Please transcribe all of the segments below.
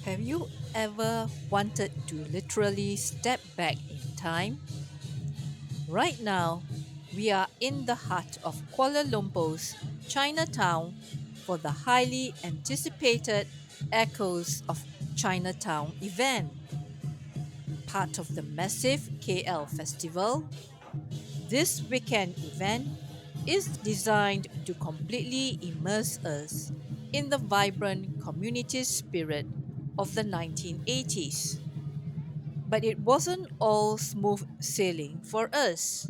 Have you ever wanted to literally step back in time? Right now, we are in the heart of Kuala Lumpur's Chinatown for the highly anticipated Echoes of Chinatown event. Part of the massive KL festival, this weekend event is designed to completely immerse us in the vibrant community spirit of the 1980s. But it wasn't all smooth sailing for us.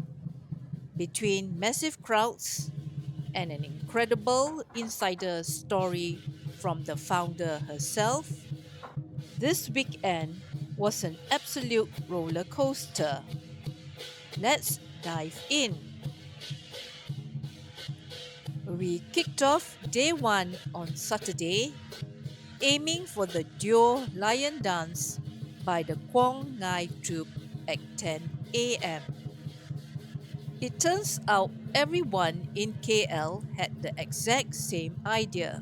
Between massive crowds and an incredible insider story from the founder herself, this weekend was an absolute roller coaster. Let's dive in. We kicked off day one on Saturday, aiming for the Duo Lion Dance by the Kwong Ngai Troupe at 10 a.m. It turns out everyone in KL had the exact same idea.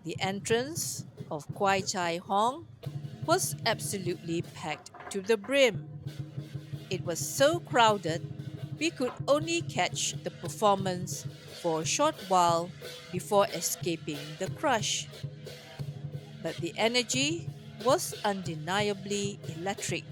The entrance of Kwai Chai Hong was absolutely packed to the brim. It was so crowded, we could only catch the performance for a short while before escaping the crush. But the energy was undeniably electric.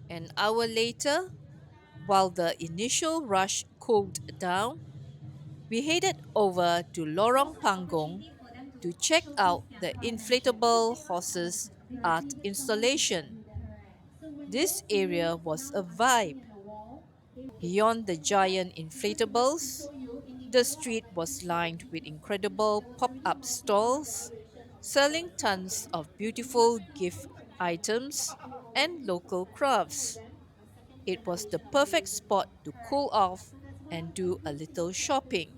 An hour later, while the initial rush cooled down, we headed over to Lorong Panggung to check out the inflatable horses art installation. This area was a vibe. Beyond the giant inflatables, the street was lined with incredible pop up stalls selling tons of beautiful gift items and local crafts. It was the perfect spot to cool off and do a little shopping.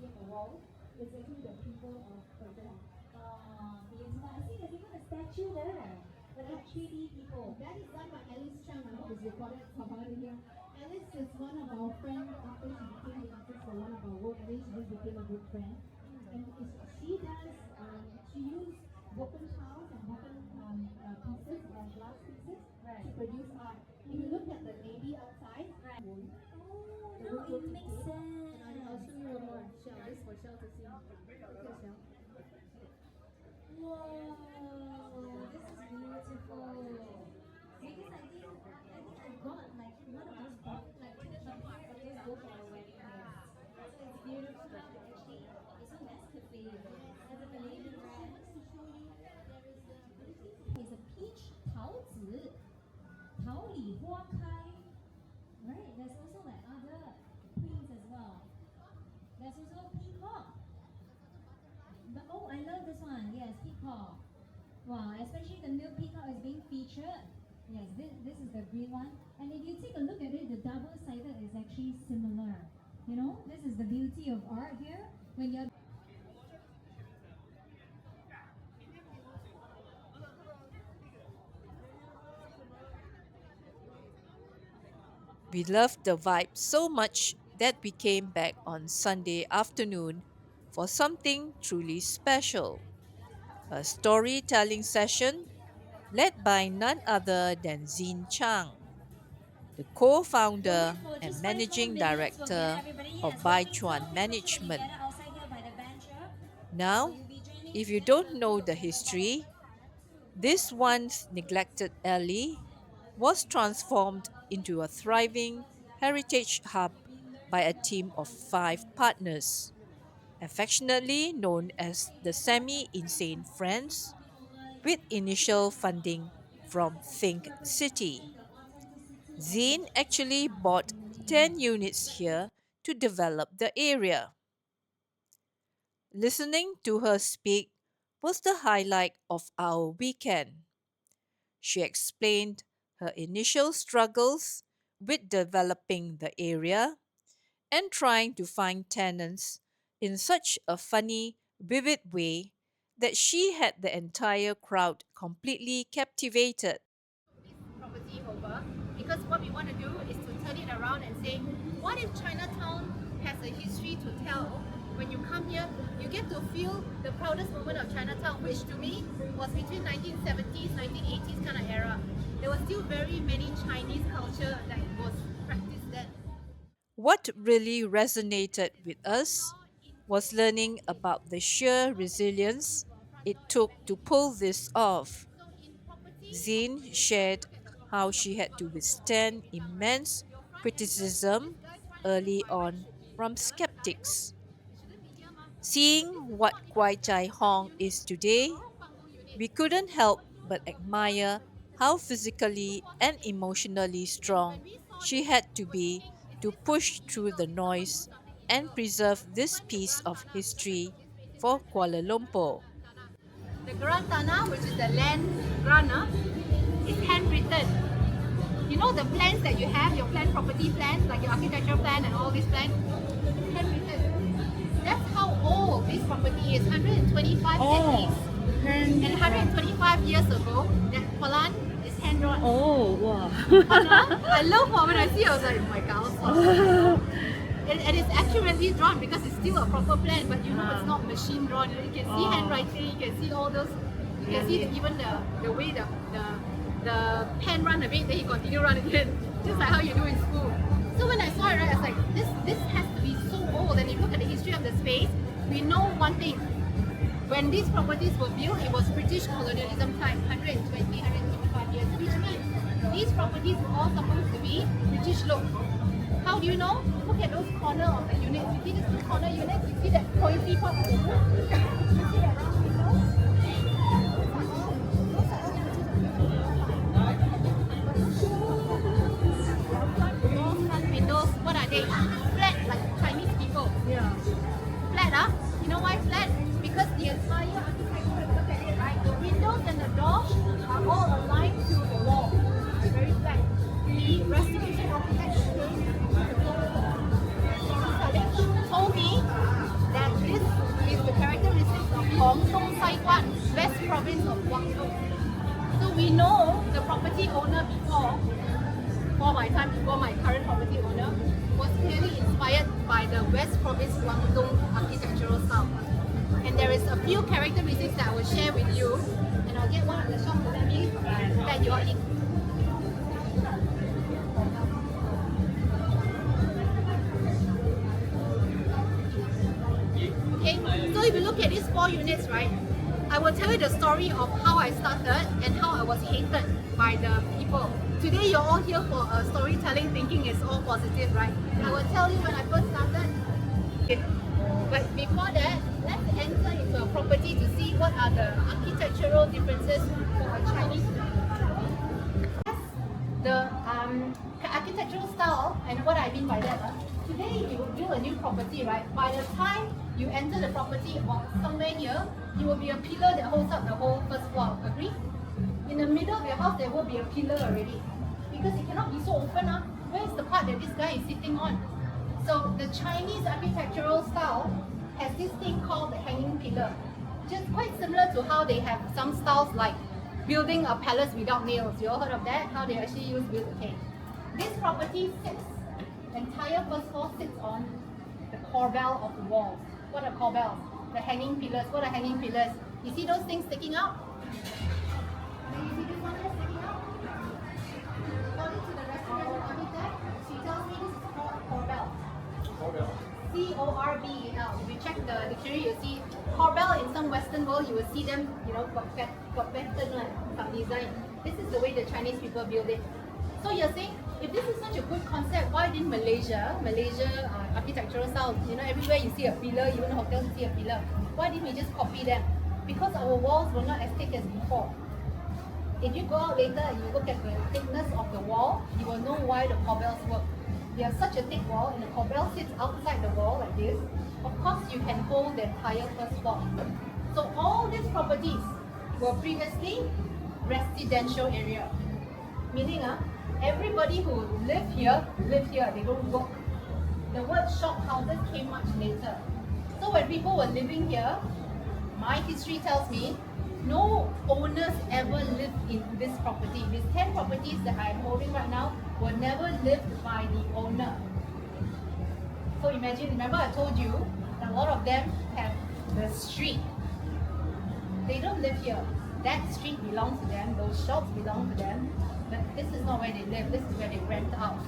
We loved the vibe so much that we came back on Sunday afternoon for something truly special, a storytelling session led by none other than Zeen Chang, the co founder and managing director of Baichuan Management. Now, if you don't know the history, this once neglected alley was transformed into a thriving heritage hub by a team of five partners, affectionately known as the Semi Insane Friends, with initial funding from Think City. Zeen actually bought 10 units here to develop the area. Listening to her speak was the highlight of our weekend. She explained her initial struggles with developing the area and trying to find tenants in such a funny, vivid way that she had the entire crowd completely captivated. Property over, because what we want to do is to turn it around and say, what if Chinatown has a history to tell? When you come here, you get to feel the proudest moment of Chinatown, which to me was between 1970s, 1980s kind of era. There was still very many Chinese culture that was practiced then. What really resonated with us was learning about the sheer resilience it took to pull this off. So in property, Zane shared how she had to withstand immense your front entrance, this criticism guy's front entrance early by right on should be from here, but no, skeptics. it shouldn't be here, ma'am. So Seeing this is what not in Kwai Chai inflatable Hong unit, is it's a today, Lorong Panggung unit. we couldn't So help you but have the corner admire with the how balcony, physically and two-quarter acre. emotionally And when strong we saw she this, had to we were be thinking, is to this something push through illegal? the Is someone do noise something and illegal? preserve We this went to piece Grand of Tanah because I history took this space in for my training Kuala center. Lumpur. The Grand Tanah, which is the land grant, is handwritten. You know the plans that you have, your plan property plans, like your architectural plan and all these plans, handwritten. That's how old this property is, 125 at least. And 125 years ago, that plan is hand drawn. Oh, wow. I love how when I see it, I was like, oh my god. And it's accurately drawn because it's still a proper plan, but you know it's not machine drawn. You can see handwriting, you can see all those, you can see even the way the pen run a bit, then you continue run again, just like how you do in school. So when I saw it, right, I was like, this has to be so old. And if you look at the history of the space, we know one thing. When these properties were built, it was British colonialism time, 125 years, which means these properties were all supposed to be British look. How do you know? Look at those corner of the units. You see these two corner units? You see that pointy part of the roof? You see that round window? Those front windows, what are they? Flat, like Chinese people. Yeah. Flat, huh? You know why flat? Because the entire architecture, look at it, right? The windows and the doors are all aligned to the wall. It's very flat. The restoration architect told me that this is the characteristics of Hong Kong Saiwan, West Province of Guangdong. So we know the property owner before my time, before my current property owner, was clearly inspired by the West Province Guangdong architectural style. And there is a few characteristics that I will share with you, and I'll get one of the shops to let me let you all in. Okay, so if you look at these 4 units, right, I will tell you the story of how I started and how I was hated by the people. Today you're all here for storytelling, thinking it's all positive, right? I will tell you when I first started. But before that, let's enter into a property to see what are the architectural differences for a Chinese. The architectural style, and what I mean by that, today if you build a new property, right, by the time you enter the property or somewhere here, it will be a pillar that holds up the whole first floor, agree? In the middle of your house, there will be a pillar already, because it cannot be so open. Where is the part that this guy is sitting on? So the Chinese architectural style has this thing called the hanging pillar, just quite similar to how they have some styles like building a palace without nails. You all heard of that? How they actually use build. Okay. This property sits, entire first floor sits on the corbel of the walls. What are corbels? The hanging pillars. What are hanging pillars? You see those things sticking out? And you see this one here sticking out? According to the restoration architect, she tells me this is called a corbel. Corbel. If you check the dictionary, you see corbel in some Western world, you will see them, got pattern, some design. This is the way the Chinese people build it. So you're saying, if this is such a good concept, why didn't Malaysia architectural style, everywhere you see a pillar, even hotels you see a pillar, why didn't we just copy them? Because our walls were not as thick as before. If you go out later and you look at the thickness of the wall, you will know why why the cobbles work. You have such a thick wall and the cobble sits outside the wall like this. Of course, you can hold the entire first floor. So all these properties were previously residential area. Meaning everybody who live here, they don't work. The word shop houses came much later. So when people were living here, my history tells me no owners ever lived in this property. These 10 properties that I'm holding right now were never lived by the owner. So imagine, remember I told you that a lot of them have the street. They don't live here. That street belongs to them, those shops belong to them, but this is not where they live, this is where they rent out.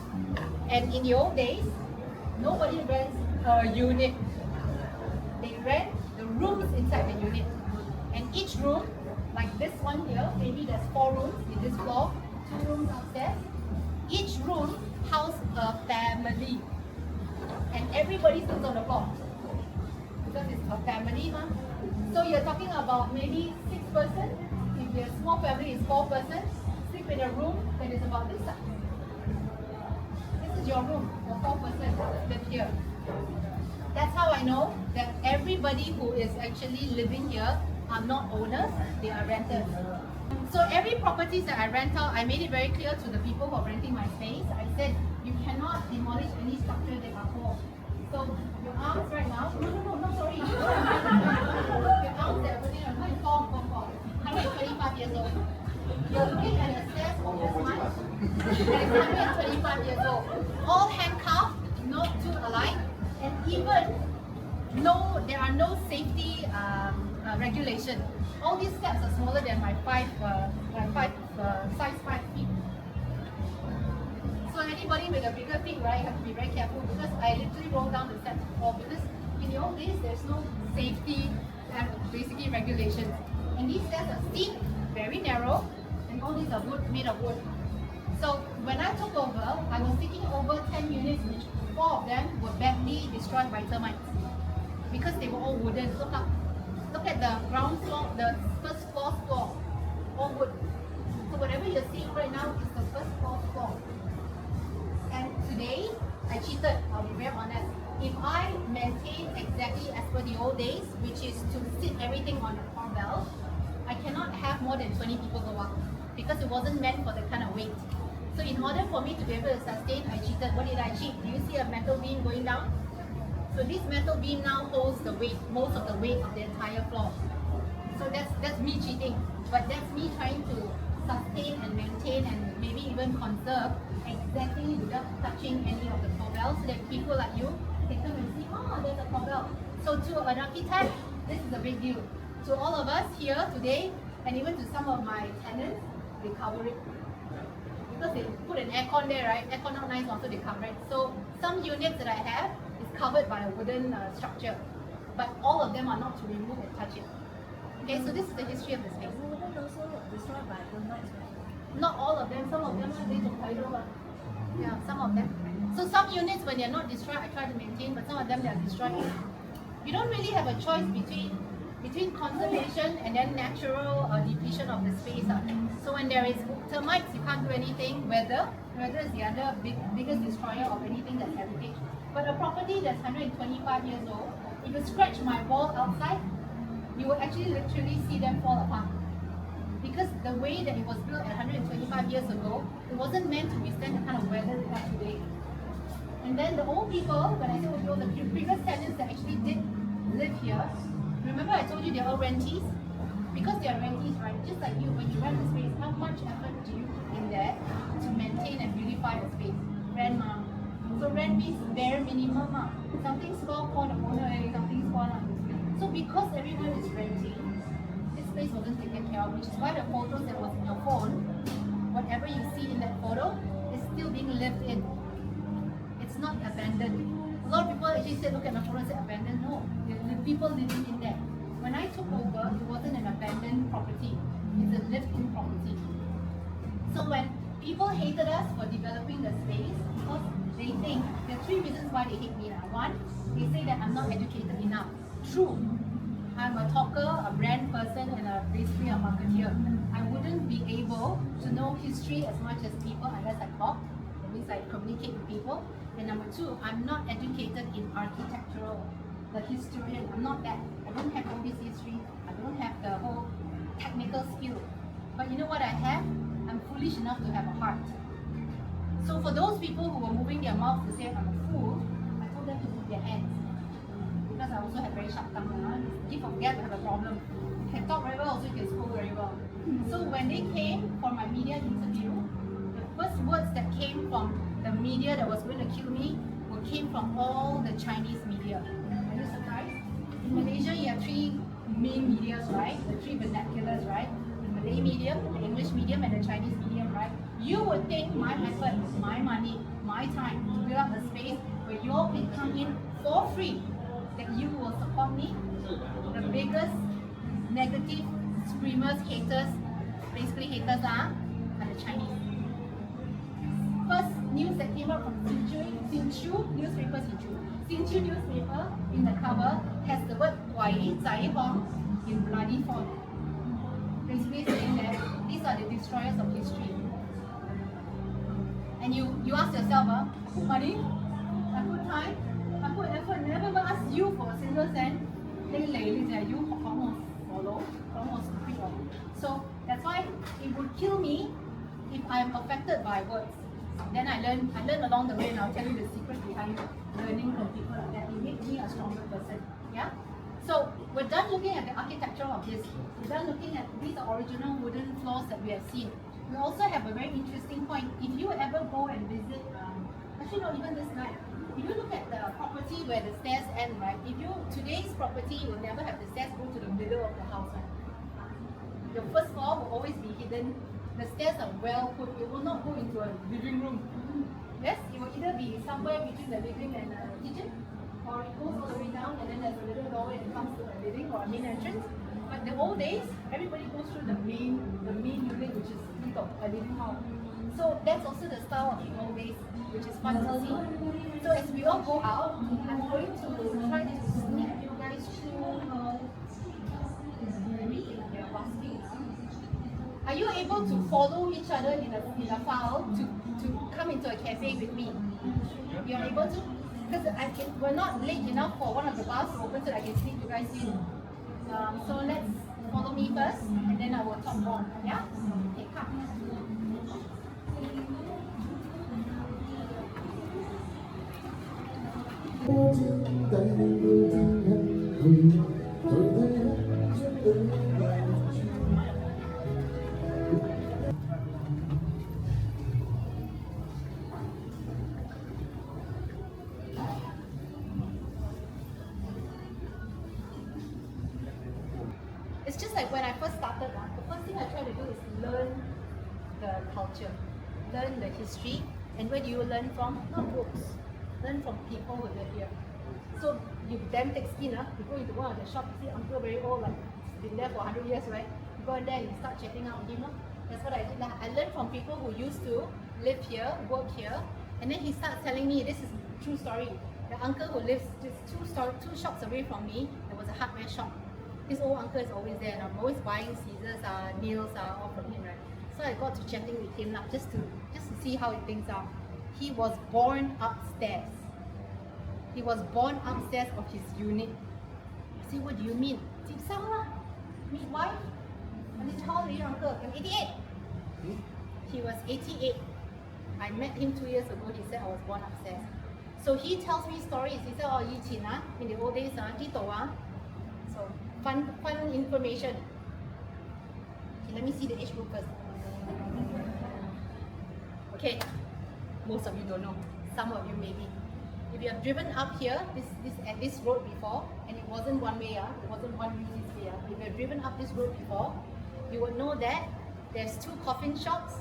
And in the old days, nobody rents a unit. They rent the rooms inside the unit. And each room, like this one here, maybe there's 4 rooms in this floor, 2 rooms upstairs. Each room houses a family. And everybody sits on the floor. Because it's a family, huh? So you're talking about maybe 6 persons. If your small family is 4 persons, sleep in a room that is about this size. This is your room, the 4 persons live here. That's how I know that everybody who is actually living here are not owners, they are renters. So every properties that I rent out, I made it very clear to the people who are renting my space. I said, you cannot demolish any structure that are poor. So your arms right now, no, sorry. Your arms that are putting on 125 years old. You're looking at the stairs of this one, that is 125 years old. All handcuffed, not two alike, and even there are no safety regulation. All these steps are smaller than my size 5 feet. So anybody with a bigger feet, right, have to be very careful because I literally roll down the steps before because in the old days there's no safety and basically regulations. And these stairs are steep, very narrow, and all these are made of wood. So when I took over, I was taking over 10 units, which 4 of them were badly destroyed by termites because they were all wooden. Look up. Look at the ground floor, the first floor, all wood. So whatever you're seeing right now is the first floor. And today, I cheated, I'll be very honest. If I maintain exactly as per the old days, which is to sit everything on a barbell, I cannot have more than 20 people go up because it wasn't meant for the kind of weight. So in order for me to be able to sustain, I cheated. What did I cheat? Do you see a metal beam going down? So this metal beam now holds the weight, most of the weight of the entire floor. So that's me cheating, but that's me trying to sustain and maintain and maybe even conserve exactly without touching any of the cobbles so that people like you can come and see, oh, there's a cobble. So to an architect, this is a big deal. To all of us here today, and even to some of my tenants, they cover it. Because they put an aircon there, right? Aircon not nice, also they cover it. So some units that I have is covered by a wooden structure, but all of them are not to remove and touch it. Okay, so this is the history of the space. Wooden also destroyed by termites. Not all of them, some of them are based on tidal. Yeah, some of them. So some units when they're not destroyed, I try to maintain, but some of them they are destroyed. You don't really have a choice between conservation and then natural depletion of the space. So when there is termites, you can't do anything. Weather is the other biggest destroyer of anything that's heritage. But a property that's 125 years old, if you scratch my wall outside, you will actually literally see them fall apart. Because the way that it was built at 125 years ago, it wasn't meant to withstand the kind of weather we have today. And then the old people, when I say old people, the previous tenants that actually did live here, remember I told you they're all rentees? Because they are rentees, right? Just like you, when you rent a space, how much effort do you put in there to maintain and beautify the space? Rent, mom. So rent means bare minimum. Something small for the owner, something small. So because everyone is renting, this space wasn't taken care of, which is why the photos that was in your phone, whatever you see in that photo, is still being lived in. It's not abandoned. A lot of people actually say, look at my photo and say abandoned. No, the people living in there. When I took over, it wasn't an abandoned property. It's a lived-in property. So when people hated us for developing the space, because they think, there are 3 reasons why they hate me now. 1, they say that I'm not educated enough. True. I'm a talker, a brand person, and basically a marketeer. I wouldn't be able to know history as much as people unless I talk. That means I communicate with people. And number two, I'm not educated in architectural, the historian. I'm not that. I don't have all this history. I don't have the whole technical skill. But you know what I have? I'm foolish enough to have a heart. So for those people who were moving their mouths to say I'm a fool, I told them to move their hands. Because I also have very sharp tongue. If I forget, I have a problem. You can talk very well, also you can scold very well. So when they came for my media interview, the first words that came from the media that was going to kill me came from all the Chinese media. Are you surprised? In Malaysia, you have three main medias, right? The three vernaculars, right? The Malay medium, the English medium, and the Chinese medium, right? You would think my effort, my money, my time to build up a space where you all can come in for free, that you will support me. The biggest negative screamers, haters, basically haters are the Chinese. First news that came out from Zeen Chang newspaper in the cover has the word Kwai Chai Hong in bloody font. Basically saying that these are the destroyers of history. And you ask yourself, I put money, I put time, I put effort, never ever ask you for a single cent. You follow, almost stupid. So that's why it would kill me if I'm affected by words. Then I learned along the way, and I'll tell you the secret behind learning from people like that. It makes me a stronger person. Yeah? So we're done looking at the architecture of this. We're done looking at these original wooden floors that we have seen. We also have a very interesting point. If you ever go and visit, actually not even this night, if you look at the property where the stairs end, right? Today's property will never have the stairs go to the middle of the house, right? Your first floor will always be hidden. The stairs are well put. It will not go into a living room. Yes, it will either be somewhere between the living and the kitchen, or it goes all the way down and then there's a little doorway and comes to the living or a main entrance. But the old days, everybody goes through the main unit, which is a living hall. So that's also the style of the old days, which is fun to see. So as we all go out, I'm going to try to sneak you guys through. Are you able to follow each other in a file to come into a cafe with me? You are able to? Because we're not late enough for one of the bars to open so that I can sneak you guys in. So let's follow me first and then I will talk more. Yeah? Okay, come. It's just like when I first started, the first thing I try to do is learn the culture, learn the history, and where do you learn from? Not books, learn from people who live here. So you damn thick skin, you go into one of the shops, you see uncle very old, like been there for 100 years, right? You go in there and you start chatting out with him. That's what I did. I learned from people who used to live here, work here, and then he starts telling me, this is a true story. The uncle who lives just two shops away from me, there was a hardware shop. This old uncle is always there, and I'm always buying scissors, nails, all from him, right? So I got to chatting with him now, just to see how things are. He was born upstairs. He was born upstairs of his unit. I say, what do you mean? ZeenChang, meet wife. And this how old are you, uncle? I'm 88. He was 88. I met him 2 years ago. He said I was born upstairs. So he tells me stories. He said, oh, in the old days, so fun information. Okay, let me see the age group first. Okay, most of you don't know. Some of you maybe. If you have driven up here, at this road before, and it wasn't one way, it wasn't one way this way. If you have driven up this road before, you would know that there's two coffin shops.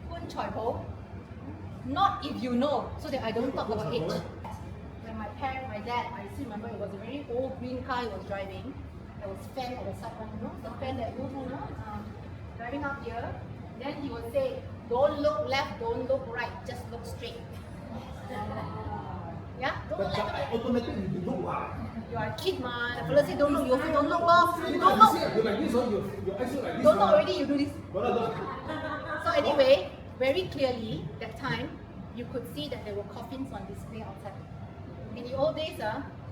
Kwai Chai Hong. Not if you know, so that I don't talk about age. When my dad, I still remember it was a very old green car he was driving. There was fan at the side, the fan that goes on, driving up here. Then he would say, don't look left, don't look right, just look straight. Yeah? Don't look left. Automatically you look. You are a kid, man. The fellow say don't look, you also don't look off. You don't look. You're like this, your eyes look like this. Don't look already, you do this. Look. So anyway, very clearly, that time, you could see that there were coffins on display outside. In the old days,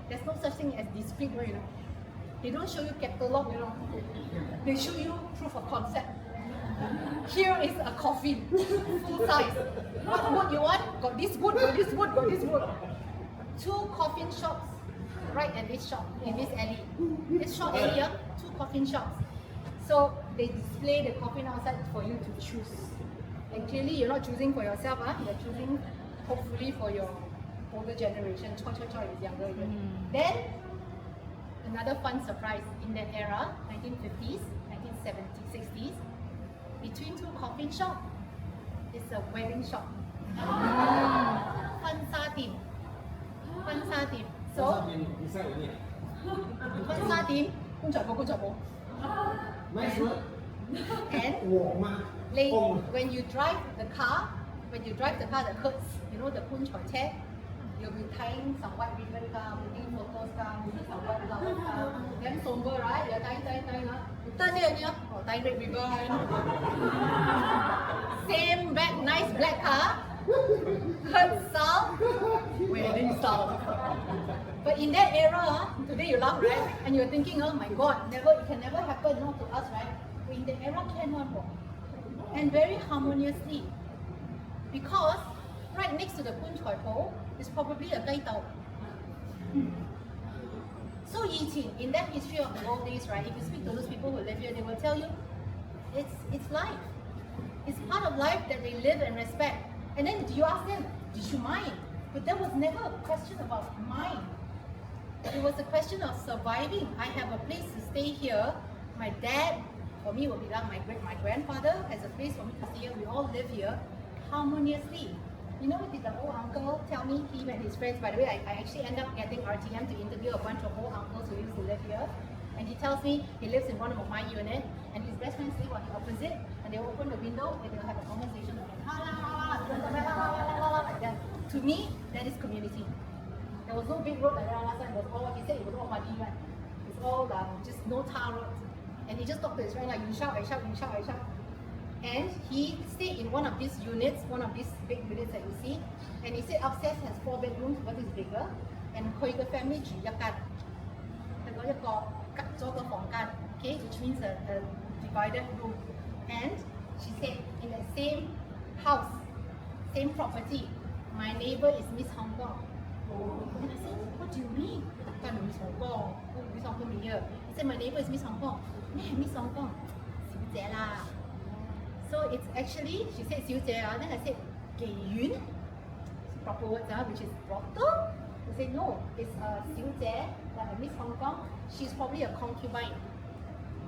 there's no such thing as discrete, you know. They don't show you catalog, you know. They show you proof of concept. Here is a coffin, full size. What wood you want? Got this wood, got this wood, got this wood. 2 coffin shops right at this shop, in this alley. This shop area, 2 coffin shops. So they display the coffin outside for you to choose. And clearly you're not choosing for yourself, you're choosing hopefully for your older generation. Choi is younger even. Then another fun surprise in that era, 1950s, 1970s, 60s, between 2 coffin shops is a wedding shop. Fun sa team. So, fun sa team, kun choi po. Nice word. And like, when you drive the car, that hurts, you know, the kun choi chair, you'll be tying some white ribbon, moving photos, moving some white flowers, then somber, right? You're tying, you turn it, tying red ribbon. Same back, nice black car, hurt style, wedding style. But in that era, today you laugh, right? And you're thinking, oh my God, it can never happen, to us, right? But in that era, can one walk. And very harmoniously. Because right next to the kun choi po is probably a gai tao. So in that history of the old days, right, if you speak to those people who live here, they will tell you, it's life. It's part of life that they live and respect. And then you ask them, did you mind? But there was never a question about mind. It was a question of surviving. I have a place to stay here. My dad, for me, will be like my grandfather has a place for me to stay here. We all live here harmoniously. You know what did the old uncle tell me? He and his friends, by the way, I actually end up getting RTM to interview a bunch of old uncles who used to live here. And he tells me he lives in one of my unit and his best friends live on the opposite, and they open the window and they'll have a conversation like that. To me, that is community. There was no big road like that last time. It was all, he said it was all muddy, right? It's all just no tar roads. And he just talked to his friend like, you shout, I shout, you shout, I shout. And he stayed in one of these units, one of these big units that you see. And he said upstairs has 4 bedrooms, what is bigger. And 佢嘅 family 住一間，佢嗰一個隔咗個房間 okay, which means a divided room. And she said in the same house, same property, my neighbor is Miss Hong Kong. And I said, what do you mean? Miss Hong Kong. Oh, Miss Hong Kong here. He said, my neighbor is Miss Hong Kong. Miss Hong Kong. 小姐啦. So it's actually, she said 小姐, then I said, 妓院? Proper words, which is brothel. They said, no, it's 小姐, like a Miss Hong Kong. She's probably a concubine.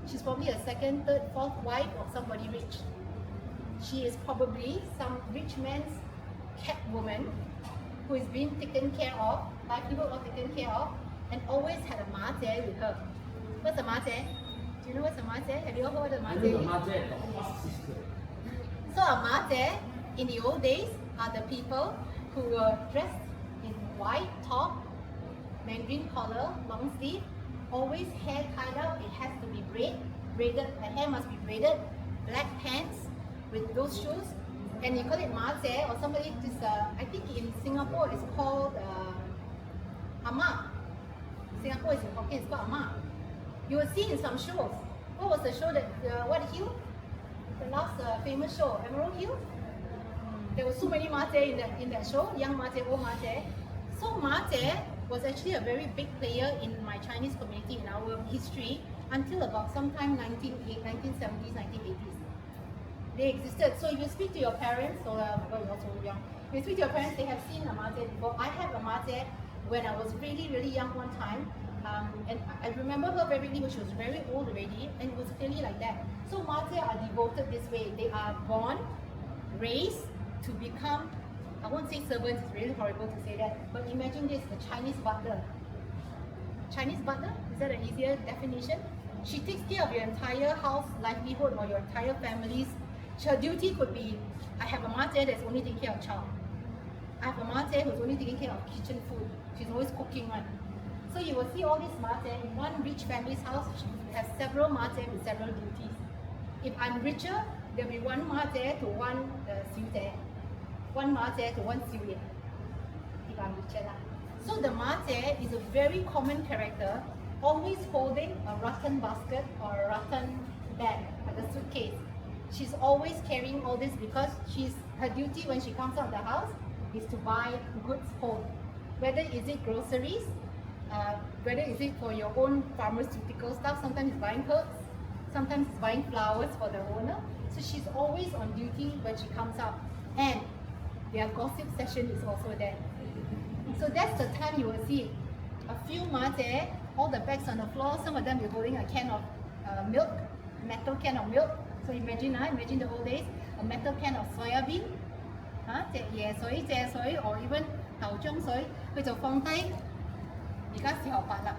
She's probably a 2nd, 3rd, 4th wife of somebody rich. She is probably some rich man's cat woman who is being taken care of, livelihood all taken care of, and always had a ma jie with her. What's a ma jie? Do you know what's a ma jie? Have you ever heard of ma jie? So a ma jie in the old days are the people who were dressed in white top, mandarin collar, long sleeve, always hair tied up. It has to be braided. The hair must be braided. Black pants with those shoes. And you call it ma jie, or somebody just, I think in Singapore it's called ama. Singapore is in Hokkien, it's called ama. You will see in some shows. What was the show that, what hill? The last famous show, Emerald Hill? There were so many ma jie in that show, young ma jie, old ma jie. So ma jie was actually a very big player in my Chinese community, in our history, until about sometime 1970s, 1980s. They existed. So if you speak to your parents, oh my God, you're so young. If you speak to your parents, they have seen a ma jie before. I have a ma jie when I was really, really young one time. And I remember her very vividly when she was very old already, and it was clearly like that. So ma jie are devoted this way. They are born, raised to become, I won't say servants, it's really horrible to say that, but imagine this, the Chinese butler. Chinese butler? Is that an easier definition? She takes care of your entire house livelihood or your entire family's. Her duty could be, I have a ma jie that's only taking care of child. I have a ma jie who's only taking care of kitchen food. She's always cooking one. So you will see all these ma jie in one rich family's house. She has several ma jie with several duties. If I'm richer, there'll be one ma jie to one xiu jie. one ma jie to one xiu ye, if I'm Richard. So the ma jie is a very common character, always holding a rattan basket or a rattan bag, like a suitcase. She's always carrying all this because her duty when she comes out of the house is to buy goods home. Whether is it groceries, whether is it for your own pharmaceutical stuff, sometimes it's buying herbs, sometimes it's buying flowers for the owner. So she's always on duty when she comes out. And their gossip session is also there. So that's the time you will see a few ma jie, all the bags on the floor, some of them will holding a can of milk, metal can of milk. So imagine the old days, a metal can of soya bean, 隻椰水、蔗水 or even 豆漿水，佢就放低。而家時候白啦，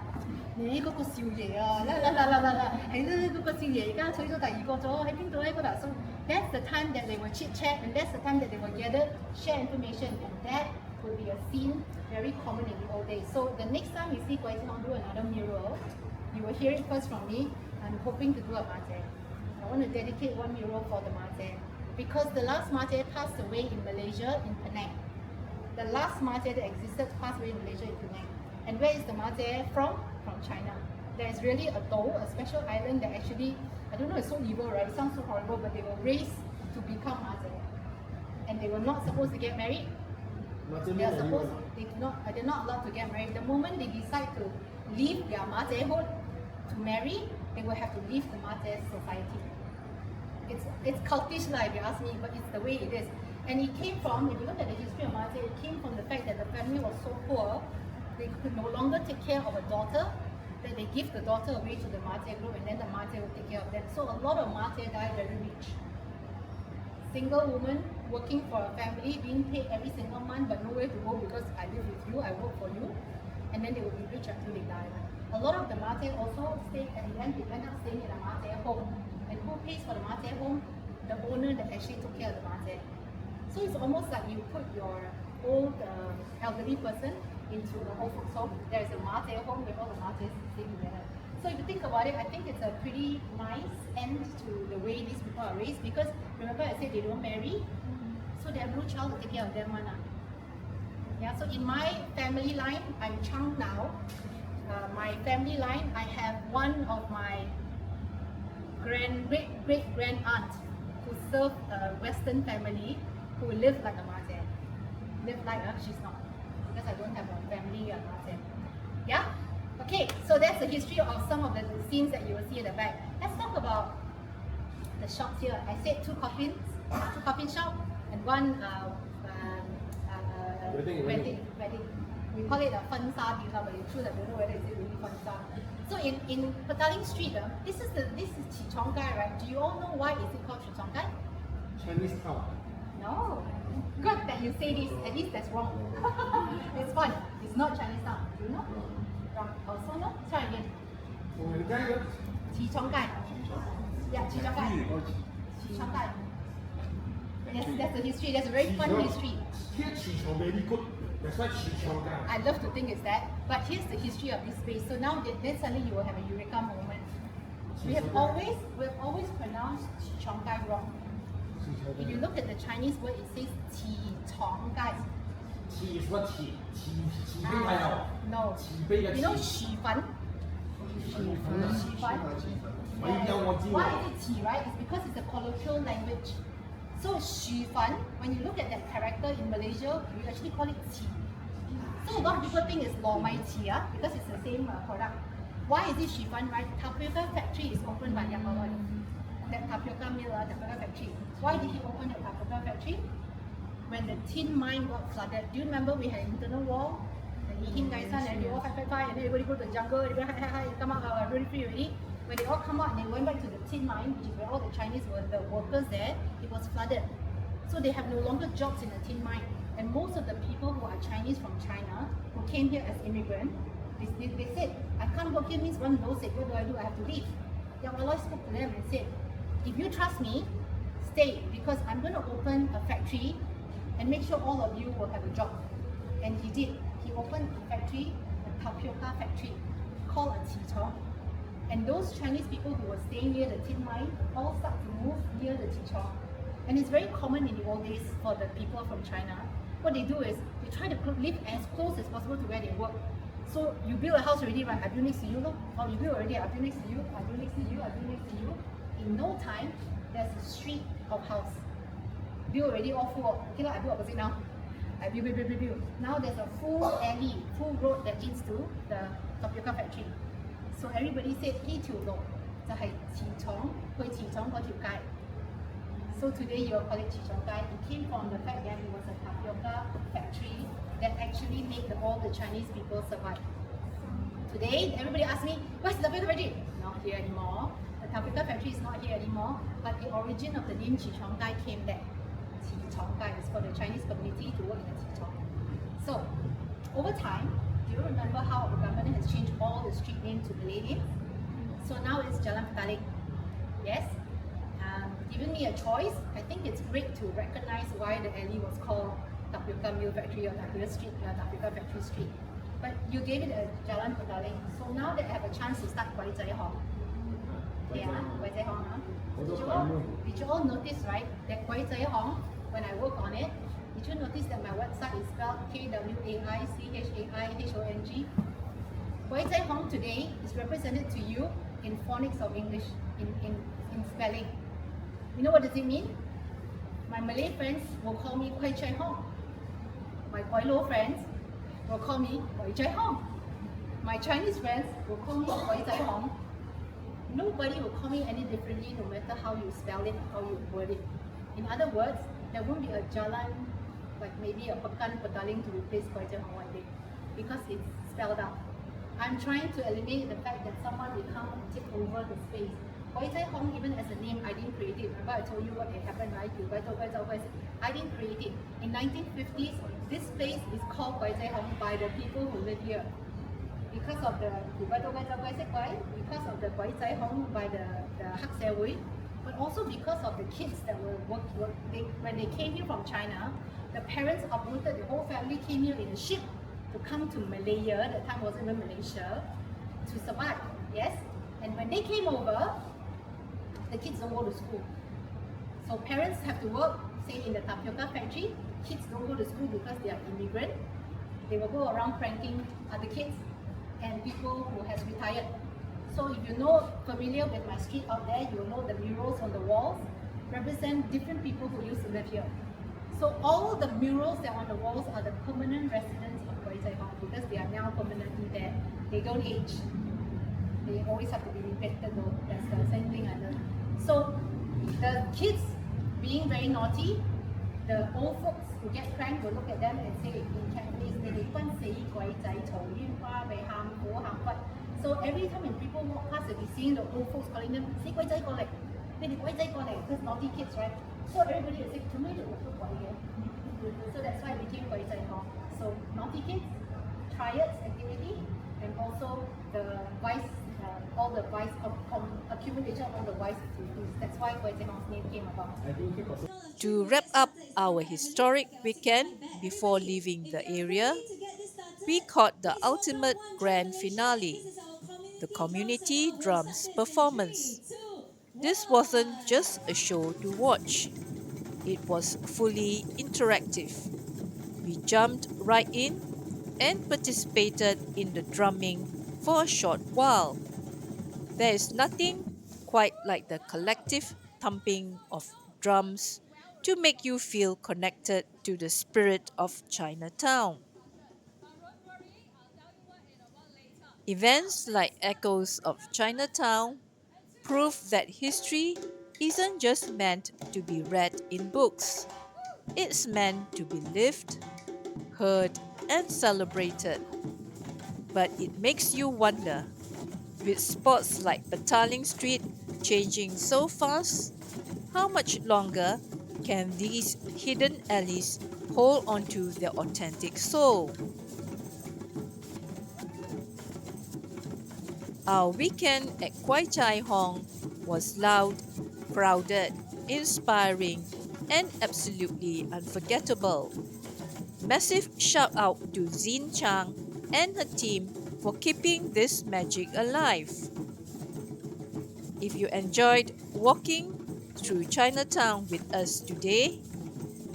你嗰個少爺啊，係啦，嗰個少爺而家娶咗第二個咗，喺邊度咧？嗰度。So that's the time that they will chit chat, and that's the time that they will gather, share information, and that will be a scene very common in the old days. So the next time you see KwaiChaiHong do another mural, you will hear it first from me. I'm hoping to do a ma jie. I want to dedicate one mural for the ma jie because the last ma jie passed away in Malaysia in Penang. The last ma jie that existed passed away in Malaysia in Penang. And where is the ma jie from? From China. There is really a dou, a special island that actually, I don't know, it's so evil, right? It sounds so horrible, but they were raised to become ma jie. And they were not supposed to get married. They're not allowed to get married. The moment they decide to leave their ma jiehood to marry, they will have to leave the ma jie society. It's cultish if you ask me, but it's the way it is. And it came from, if you look at the history of ma jie, it came from the fact that the family was so poor, they could no longer take care of a daughter, that they give the daughter away to the ma jie group, and then the ma jie will take care of them. So a lot of ma jie die very rich. Single woman working for a family, being paid every single month, but nowhere to go because I live with you, I work for you, and then they will be rich until they die. A lot of the ma jie also stayed at the end, they end up staying in a ma jie home. And who pays for the ma jie home? The owner that actually took care of the ma jie. So it's almost like you put your old elderly person into the old folks home. There is a ma jie home where all the ma jies stay together. So if you think about it, I think it's a pretty nice end to the way these people are raised because remember I said they don't marry, so they have no child to take care of them. Yeah, so in my family line, I'm Chang now. My family line, I have one of my great-great-grand aunt who served a Western family who lived like a ma jie. Lived like she's not, because I don't have a family ma jie. Yeah? Okay, so that's the history of some of the scenes that you will see at the back. Let's talk about the shops here. I said two coffin shop and one wedding. We call it a fun sa dealer, but it's true that I don't know whether it's really fun sa. So in PetalingStreet, this is ZeenChang, right? Do you all know why is it called ZeenChang? Chinese town. No. Good that you say this. At least that's wrong. It's fun. It's not Chinatown. Do you know? Wrong. Also no. Try again. ZeenChang. Yeah, ZeenChang. Yes, that's the history. That's a very fun history. Very good. That's why I love to think it's that. But here's the history of this space. So now then suddenly you will have a eureka moment. We have always pronounced ZeenChang wrong. If you look at the Chinese word, it says ZeenChang. Qi is what qi? No. You know Xu Fan? Why is it qi, right? It's because it's a colloquial language. So Xu Fan, when you look at that character in Malaysia, we actually call it qi. So a lot of people think it's Lo Mai Qi because it's the same product. Why is it Xu Fan, right? Tapioca factory is opened by Yamamoto. That tapioca mill, tapioca factory. Why did he open that tapioca factory? When the tin mine got flooded. Do you remember we had internal war? And he him guys and they all fight, and everybody go to the jungle, everybody come out really free already. When they all come out and they went back to the tin mine, which is where all the Chinese were the workers there, it was flooded. So they have no longer jobs in the tin mine. And most of the people who are Chinese from China, who came here as immigrants, they said, I can't work here means one no say, what do? I have to leave. Yamamoto spoke to them and said, if you trust me, stay, because I'm going to open a factory and make sure all of you will have a job. And he did. He opened a factory, a tapioca factory, called a ZeenChang. And those Chinese people who were staying near the tin mine all start to move near the ZeenChang. And it's very common in the old days for the people from China. What they do is they try to live as close as possible to where they work. So you build a house already, right? I build next to you, no? Or you build already, I build next to you, I build next to you, I build next to you. In no time, there's a street of house. Build already all full. Okay, I build opposite now. I build. Now there's a full alley, full road that leads to the tapioca factory. So everybody said, 呢條路就係茨廠，去茨廠嗰條街。So today you call it 茨廠街. It came from the fact that it was a tapioca factory that actually made all the Chinese people survive. Today, everybody asks me, where's the tapioca factory? Not here anymore. The tapioca factory is not here anymore, but the origin of the name 茨廠街 came there. 茨廠街is for the Chinese community to work in the 茨廠. So, over time, do you remember how the government has changed all the street names to Malay names? So now it's Jalan Petaling. Yes? Given me a choice, I think it's great to recognize why the alley was called Tapioca Mill Factory or Tapioca Factory Street. But you gave it a Jalan Petaling. So now that I have a chance to start KwaiChaiHong. Yeah, KwaiChaiHong. Did you all notice, right, that KwaiChaiHong, when I work on it, did you notice that my website is spelled KwaiChaiHong? KwaiChaiHong today is represented to you in phonics of English, in spelling. You know what does it mean? My Malay friends will call me Kwai Chai Hong. My Kwai Lo friends will call me Kwai Chai Hong. My Chinese friends will call me Kwai Chai Hong. Nobody will call me any differently no matter how you spell it, how you word it. In other words, there won't be a jalan, like maybe a pekan petaling to replace Kwai Chai Hong one day, because it's spelled out. I'm trying to eliminate the fact that someone will come and take over the space. Kwai Chai Hong, even as a name, I didn't create it. Remember I told you what had happened, right? I didn't create it. In 1950s, this place is called Kwai Chai Hong by the people who live here. Because of the Kwai Chai Hong by the Hak Xe Wui, but also because of the kids that were when they came here from China, the parents uprooted the whole family, came here in a ship to come to Malaya. That time wasn't even Malaysia, to survive. Yes, and when they came over, the kids don't go to school. So parents have to work, say in the tapioca factory. Kids don't go to school because they are immigrant. They will go around pranking other kids and people who has retired. So if you know, familiar with my street out there, you will know the murals on the walls represent different people who used to live here. So all the murals that are on the walls are the permanent residents of KwaiChaiHong because they are now permanently there. They don't age. They always have to be repainted though. That's the same thing I learned. So the kids being very naughty, the old folks who get pranked will look at them and say in Cantonese, so every time when people walk past, they'll be seeing the old folks calling them, say Kwai Chai Kolek, because naughty kids, right? So everybody will say, so that's why it became Kwai Chai Hong. So naughty kids, triads activity, and also the vice, all the vice accumulation of all the vice activities. That's why Kwai Chai Hong's name came about. To wrap up our historic weekend before leaving the area, we caught the ultimate grand finale, the community drums performance. This wasn't just a show to watch, it was fully interactive. We jumped right in and participated in the drumming for a short while. There is nothing quite like the collective thumping of drums to make you feel connected to the spirit of Chinatown. Events like Echoes of Chinatown prove that history isn't just meant to be read in books. It's meant to be lived, heard, and celebrated. But it makes you wonder, with spots like PetalingStreet changing so fast, how much longer can these hidden alleys hold onto their authentic soul? Our weekend at Kwai Chai Hong was loud, crowded, inspiring, and absolutely unforgettable. Massive shout out to Zeen Chang and her team for keeping this magic alive. If you enjoyed walking, through Chinatown with us today.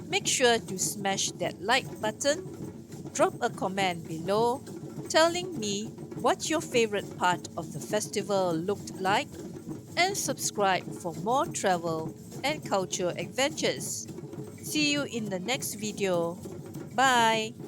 Make sure to smash that like button, drop a comment below telling me what your favorite part of the festival looked like, and subscribe for more travel and culture adventures. See you in the next video. Bye!